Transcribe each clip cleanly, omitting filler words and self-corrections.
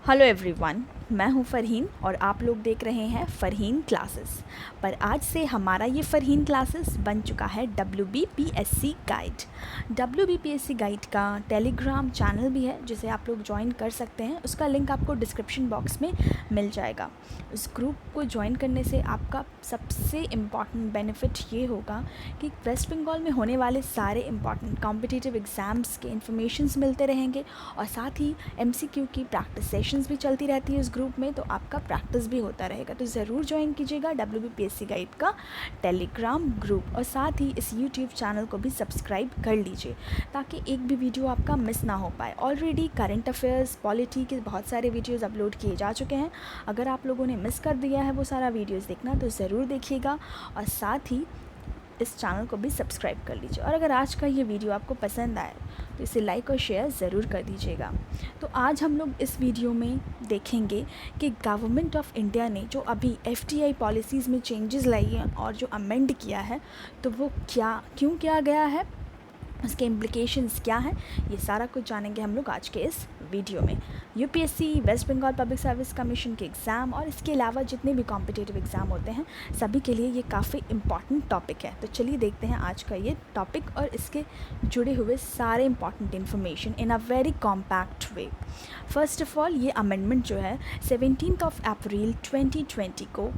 Hello everyone, मैं हूं फ़रहीन और आप लोग देख रहे हैं फ़रहीन क्लासेस। पर आज से हमारा ये फ़रहीन क्लासेस बन चुका है WBPSC गाइड। WBPSC गाइड का टेलीग्राम चैनल भी है जिसे आप लोग ज्वाइन कर सकते हैं। उसका लिंक आपको डिस्क्रिप्शन बॉक्स में मिल जाएगा। उस ग्रुप को ज्वाइन करने से आपका सबसे इम्पॉर्टेंट बेनिफिट ये होगा कि वेस्ट बंगाल में होने वाले सारे इम्पॉर्टेंट कॉम्पिटिटिव एग्ज़ाम्स के इन्फॉर्मेशंस मिलते रहेंगे और साथ ही MCQ की प्रैक्टिस सेशंस भी चलती रहती है इस ग्रुप में, तो आपका प्रैक्टिस भी होता रहेगा। तो ज़रूर ज्वाइन कीजिएगा WBPSC गाइड का टेलीग्राम ग्रुप और साथ ही इस यूट्यूब चैनल को भी सब्सक्राइब कर लीजिए ताकि एक भी वीडियो आपका मिस ना हो पाए। ऑलरेडी करंट अफेयर्स, पॉलिटी के बहुत सारे वीडियोज़ अपलोड किए जा चुके हैं। अगर आप लोगों ने मिस कर दिया है वो सारा वीडियोज़ देखना तो ज़रूर देखिएगा और साथ ही इस चैनल को भी सब्सक्राइब कर लीजिए। और अगर आज का ये वीडियो आपको पसंद आए तो इसे लाइक और शेयर ज़रूर कर दीजिएगा। तो आज हम लोग इस वीडियो में देखेंगे कि गवर्नमेंट ऑफ इंडिया ने जो अभी FDI पॉलिसीज़ में चेंजेस लाई हैं और जो अमेंड किया है तो वो क्यों किया गया है, उसके इम्प्लिकेशंस क्या हैं, ये सारा कुछ जानेंगे हम लोग आज के इस वीडियो में। UPSC, West Bengal Public Service Commission के एग्ज़ाम और इसके अलावा जितने भी कॉम्पिटिटिव एग्ज़ाम होते हैं सभी के लिए ये काफ़ी इम्पॉर्टेंट टॉपिक है। तो चलिए देखते हैं आज का ये टॉपिक और इसके जुड़े हुए सारे important information in a very compact way. First of all, ये अमेंडमेंट जो है 17 अप्रैल 2020 को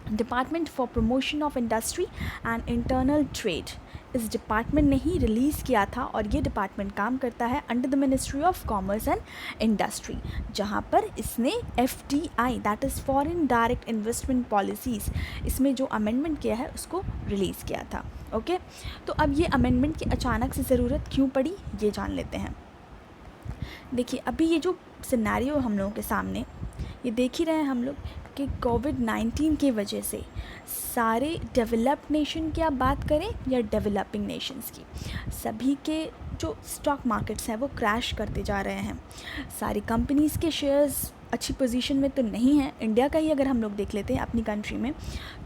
department for promotion of industry and internal trade, इस डिपार्टमेंट ने ही रिलीज़ किया था और ये डिपार्टमेंट काम करता है under the ministry of commerce and industry, जहाँ पर इसने FDI that is foreign direct investment policies, इसमें जो अमेंडमेंट किया है उसको रिलीज़ किया था। ओके, तो अब ये अमेंडमेंट की अचानक से ज़रूरत क्यों पड़ी ये जान लेते हैं। देखिए, अभी ये जो सिनेरियो हम लोगों के सामने ये देख ही रहे हैं हम लोग कि कोविड-19 की वजह से सारे डेवलप्ड नेशन की आप बात करें या डेवलपिंग नेशंस की, सभी के जो स्टॉक मार्केट्स हैं वो क्रैश करते जा रहे हैं। सारी कंपनीज़ के शेयर्स अच्छी पोजीशन में तो नहीं हैं। इंडिया का ही अगर हम लोग देख लेते हैं अपनी कंट्री में,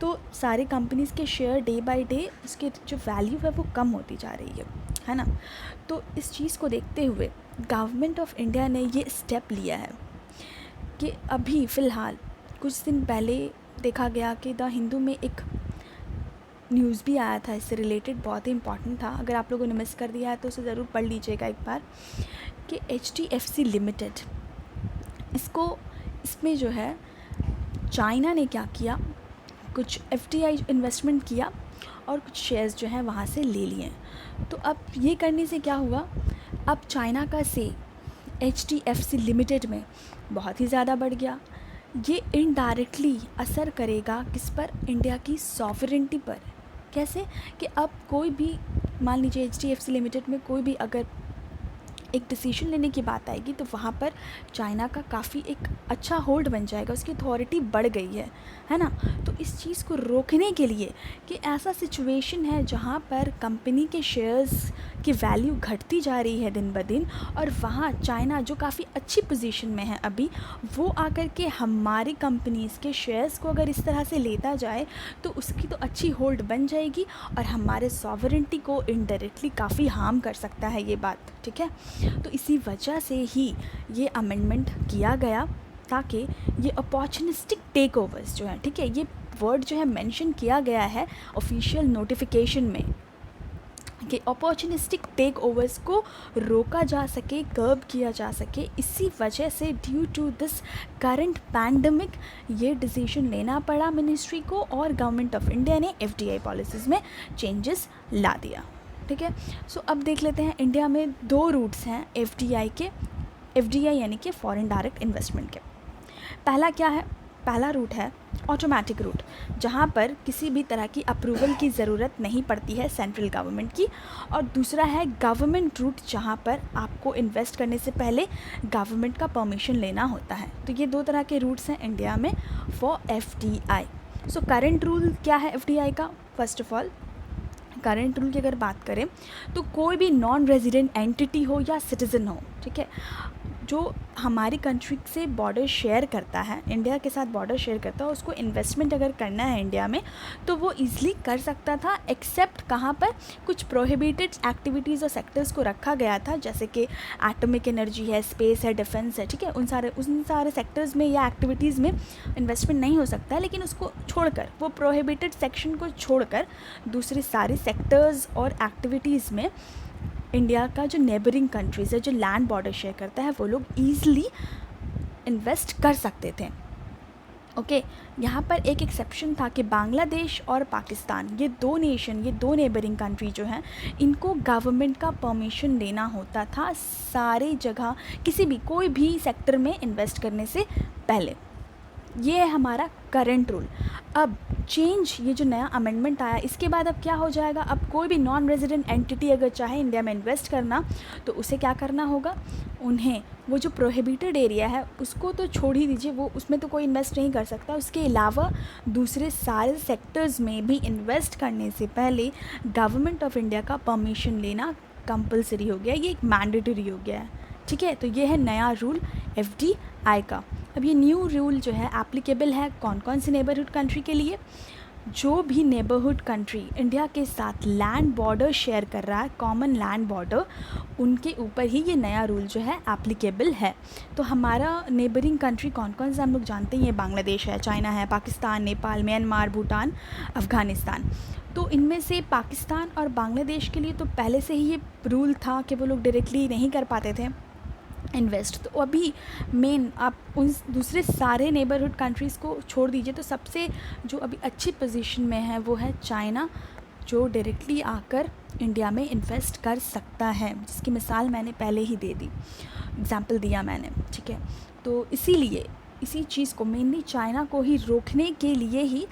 तो सारे कंपनीज़ के शेयर डे बाय डे उसकी जो वैल्यू है वो कम होती जा रही है ना। तो इस चीज़ को देखते हुए गवर्नमेंट ऑफ इंडिया ने ये स्टेप लिया है कि अभी फ़िलहाल कुछ दिन पहले देखा गया कि द हिंदू में एक न्यूज़ भी आया था इससे रिलेटेड, बहुत ही इम्पॉर्टेंट था। अगर आप लोगों ने मिस कर दिया है तो उसे ज़रूर पढ़ लीजिएगा एक बार कि HDFC लिमिटेड, इसमें जो है चाइना ने क्या किया, कुछ FDI इन्वेस्टमेंट किया और कुछ शेयर्स जो हैं वहाँ से ले लिए। तो अब ये करने से क्या हुआ, अब चाइना का से HDFC लिमिटेड में बहुत ही ज़्यादा बढ़ गया। ये इनडायरेक्टली असर करेगा किस पर, इंडिया की सॉवरेंटी पर। कैसे कि अब कोई भी, मान लीजिए HDFC लिमिटेड में कोई भी अगर एक डिसीजन लेने की बात आएगी तो वहाँ पर चाइना का काफ़ी एक अच्छा होल्ड बन जाएगा, उसकी अथॉरिटी बढ़ गई है ना। तो इस चीज़ को रोकने के लिए कि ऐसा सिचुएशन है जहाँ पर कंपनी के शेयर्स की वैल्यू घटती जा रही है दिन ब दिन और वहाँ चाइना जो काफ़ी अच्छी पोजीशन में है अभी, वो आकर के हमारी कंपनीज़ के शेयर्स को अगर इस तरह से लेता जाए तो उसकी तो अच्छी होल्ड बन जाएगी और हमारे सॉवरेंटी को इनडायरेक्टली काफ़ी हार्म कर सकता है ये बात, ठीक है। तो इसी वजह से ही ये अमेंडमेंट किया गया ताकि ये अपॉर्चुनिस्टिक टेक ओवर्स जो है, ठीक है, ये वर्ड जो है मेंशन किया गया है ऑफिशियल नोटिफिकेशन में कि अपॉर्चुनिस्टिक टेक ओवर्स को रोका जा सके, कर्ब किया जा सके। इसी वजह से due to this current pandemic ये डिसीजन लेना पड़ा मिनिस्ट्री को और गवर्नमेंट ऑफ इंडिया ने FDI पॉलिसीज़ में चेंजेस ला दिया, ठीक है। सो अब देख लेते हैं, इंडिया में 2 रूट्स हैं FDI यानी कि फॉरेन डायरेक्ट इन्वेस्टमेंट के। पहला क्या है, पहला रूट है ऑटोमेटिक रूट, जहाँ पर किसी भी तरह की अप्रूवल की ज़रूरत नहीं पड़ती है सेंट्रल गवर्नमेंट की, और दूसरा है गवर्नमेंट रूट, जहाँ पर आपको इन्वेस्ट करने से पहले गवर्नमेंट का परमिशन लेना होता है। तो ये 2 तरह के रूट्स हैं इंडिया में for FDI। So current rule क्या है FDI का, first of all current rule की अगर बात करें तो कोई भी नॉन रेजिडेंट एंटिटी हो या सिटीज़न हो, ठीक है, जो हमारी कंट्री से बॉर्डर शेयर करता है, इंडिया के साथ बॉर्डर शेयर करता है, उसको इन्वेस्टमेंट अगर करना है इंडिया में तो वो ईज़िली कर सकता था, एक्सेप्ट कहाँ पर कुछ प्रोहिबिटेड एक्टिविटीज़ और सेक्टर्स को रखा गया था, जैसे कि एटॉमिक एनर्जी है, स्पेस है, डिफेंस है, ठीक है, उन सारे सेक्टर्स में या एक्टिविटीज़ में इन्वेस्टमेंट नहीं हो सकता है। लेकिन उसको छोड़कर, वो प्रोहिबिटेड सेक्शन को छोड़कर दूसरे सारे सेक्टर्स और एक्टिविटीज़ में इंडिया का जो नेबरिंग कंट्रीज़ है, जो लैंड बॉर्डर शेयर करता है, वो लोग ईज़िली इन्वेस्ट कर सकते थे। ओके, यहाँ पर एक एक्सेप्शन था कि बांग्लादेश और पाकिस्तान, ये दो नेबरिंग कंट्री जो हैं, इनको गवर्नमेंट का परमिशन लेना होता था सारे जगह, किसी भी कोई भी सेक्टर में इन्वेस्ट करने से पहले। ये है हमारा करंट रूल। अब चेंज, ये जो नया अमेंडमेंट आया, इसके बाद अब क्या हो जाएगा, अब कोई भी नॉन रेजिडेंट एंटिटी अगर चाहे इंडिया में इन्वेस्ट करना तो उसे क्या करना होगा, उन्हें वो जो प्रोहिबिटेड एरिया है उसको तो छोड़ ही दीजिए, वो उसमें तो कोई इन्वेस्ट नहीं कर सकता, उसके अलावा दूसरे सारे सेक्टर्स में भी इन्वेस्ट करने से पहले गवर्नमेंट ऑफ इंडिया का परमिशन लेना कंपलसरी हो गया, ये एक मैंडेटरी हो गया है। ठीक है, तो ये है नया रूल FDI का। अब ये न्यू रूल जो है एप्लीकेबल है कौन कौन से नेबरहुड कंट्री के लिए, जो भी नेबरहुड कंट्री इंडिया के साथ लैंड बॉर्डर शेयर कर रहा है, कॉमन लैंड बॉर्डर, उनके ऊपर ही ये नया रूल जो है एप्लीकेबल है। तो हमारा नेबरिंग कंट्री कौन कौन से हम लोग जानते हैं, ये बांग्लादेश है, चाइना है, पाकिस्तान, नेपाल, म्यांमार, भूटान, अफ़गानिस्तान। तो इनमें से पाकिस्तान और बांग्लादेश के लिए तो पहले से ही ये रूल था कि वो लोग डायरेक्टली नहीं कर पाते थे इन्वेस्ट। तो अभी मेन आप उन दूसरे सारे नेबरहुड कंट्रीज़ को छोड़ दीजिए, तो सबसे जो अभी अच्छी पोजीशन में है वो है चाइना, जो डायरेक्टली आकर इंडिया में इन्वेस्ट कर सकता है, जिसकी मिसाल मैंने पहले ही दे दी, एग्जाम्पल दिया मैंने। ठीक है, तो इसीलिए इसी चीज़ को मेनली चाइना को ही रोकने के लिए ही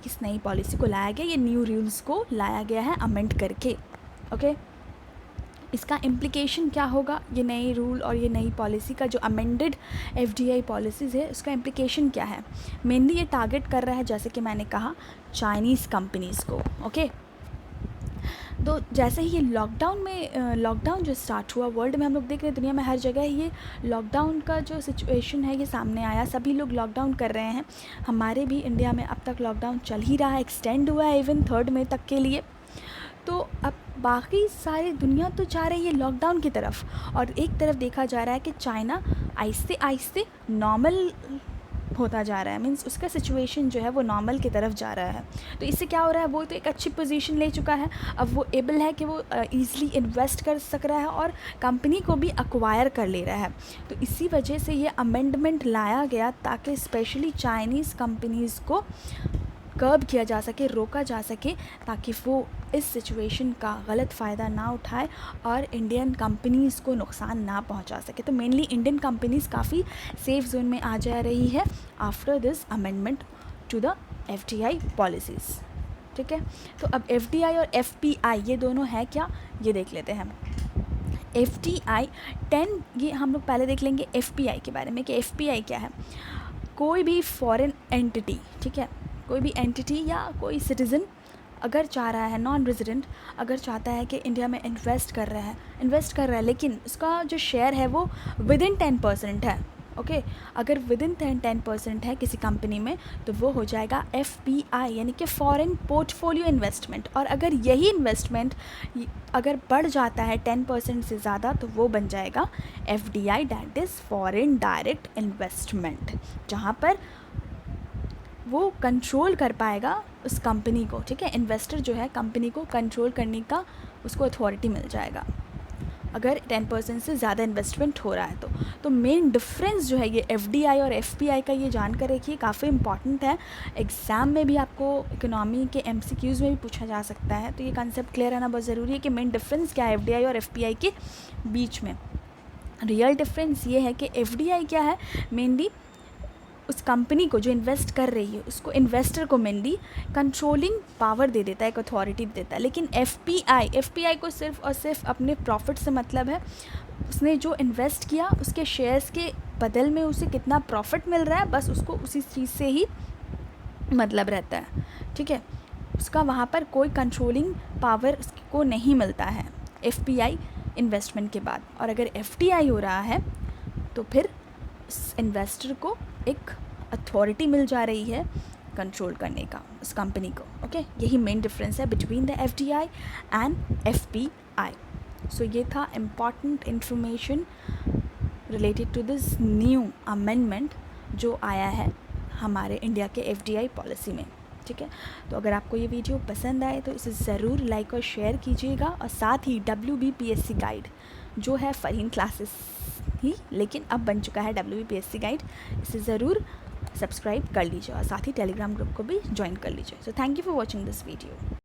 इस नई पॉलिसी को लाया गया, ये न्यू रूल्स को लाया गया है अमेंड करके। ओके, इसका इम्प्लिकेशन क्या होगा, ये नई रूल और ये नई पॉलिसी का जो अमेंडेड FDI पॉलिसीज़ है, उसका इम्प्लिकेशन क्या है। मेनली ये टारगेट कर रहा है, जैसे कि मैंने कहा, चाइनीज़ कंपनीज़ को। ओके, तो जैसे ही ये लॉकडाउन जो स्टार्ट हुआ वर्ल्ड में, हम लोग देख रहे हैं दुनिया में हर जगह ये लॉकडाउन का जो सिचुएशन है ये सामने आया, सभी लोग लॉकडाउन कर रहे हैं। हमारे भी इंडिया में अब तक लॉकडाउन चल ही रहा है, एक्सटेंड हुआ है इवन 3 मई तक के लिए। तो अब बाकी सारी दुनिया तो जा रही है लॉकडाउन की तरफ, और एक तरफ देखा जा रहा है कि चाइना आहिस्ते आहिस्ते नॉर्मल होता जा रहा है, मीन्स उसका सिचुएशन जो है वो नॉर्मल की तरफ जा रहा है। तो इससे क्या हो रहा है, वो तो एक अच्छी पोजीशन ले चुका है, अब वो एबल है कि वो ईज़िली इन्वेस्ट कर सक रहा है और कंपनी को भी एक्वायर कर ले रहा है। तो इसी वजह से ये अमेंडमेंट लाया गया ताकि स्पेशली चाइनीज़ कंपनीज़ को कर्ब किया जा सके, रोका जा सके, ताकि वो इस सिचुएशन का गलत फ़ायदा ना उठाए और इंडियन कंपनीज़ को नुकसान ना पहुंचा सके। तो मेनली इंडियन कंपनीज़ काफ़ी सेफ़ जोन में आ जा रही है after this amendment to the FDI policies. ठीक है, तो अब FDI और FPI ये दोनों है क्या, ये देख लेते हैं। FDI 10, ये हम लोग पहले देख लेंगे FPI के बारे में कि FPI क्या है। कोई भी फॉरेन एंटिटी, ठीक है, कोई भी एंटिटी या कोई सिटीज़न अगर चाह रहा है, नॉन रेजिडेंट अगर चाहता है कि इंडिया में इन्वेस्ट कर रहा है, लेकिन उसका जो शेयर है वो विदिन 10% है। ओके, अगर विदिन 10% है किसी कंपनी में तो वो हो जाएगा FPI, यानी कि फॉरेन पोर्टफोलियो इन्वेस्टमेंट। और अगर यही इन्वेस्टमेंट अगर बढ़ जाता है 10% से ज़्यादा तो वो बन जाएगा FDI, that is foreign direct investment, जहाँ पर वो कंट्रोल कर पाएगा उस कंपनी को। ठीक है, इन्वेस्टर जो है कंपनी को कंट्रोल करने का उसको अथॉरिटी मिल जाएगा अगर 10% से ज़्यादा इन्वेस्टमेंट हो रहा है। तो मेन डिफरेंस जो है ये FDI और FPI का, ये जानकर रखिए, काफ़ी इंपॉर्टेंट है। एग्ज़ाम में भी आपको इकोनॉमी के MCQs में भी पूछा जा सकता है, तो ये कंसेप्ट क्लियर रहना बहुत ज़रूरी है कि मेन डिफरेंस क्या है FDI और FPI के बीच में। रियल डिफरेंस ये है कि FDI क्या है, मेनली उस कंपनी को जो इन्वेस्ट कर रही है उसको, इन्वेस्टर को मेनली कंट्रोलिंग पावर दे देता है, एक अथॉरिटी देता है। लेकिन FPI को सिर्फ और सिर्फ अपने प्रॉफिट से मतलब है, उसने जो इन्वेस्ट किया उसके शेयर्स के बदल में उसे कितना प्रॉफिट मिल रहा है, बस उसको उसी चीज़ से ही मतलब रहता है। ठीक है, उसका वहाँ पर कोई कंट्रोलिंग पावर उसको नहीं मिलता है FPI इन्वेस्टमेंट के बाद। और अगर FDI हो रहा है तो फिर इन्वेस्टर को एक अथॉरिटी मिल जा रही है कंट्रोल करने का उस कंपनी को। ओके, यही मेन डिफरेंस है between the FDI and FPI। So ये था important information related to this new amendment जो आया है हमारे इंडिया के FDI पॉलिसी में। ठीक है, तो अगर आपको ये वीडियो पसंद आए तो इसे ज़रूर लाइक और शेयर कीजिएगा, और साथ ही WBPSC गाइड जो है फरहीन क्लासेस ही लेकिन अब बन चुका है WBPSC गाइड, इसे ज़रूर सब्सक्राइब कर लीजिए और साथ ही टेलीग्राम ग्रुप को भी ज्वाइन कर लीजिए। So thank you for watching this video.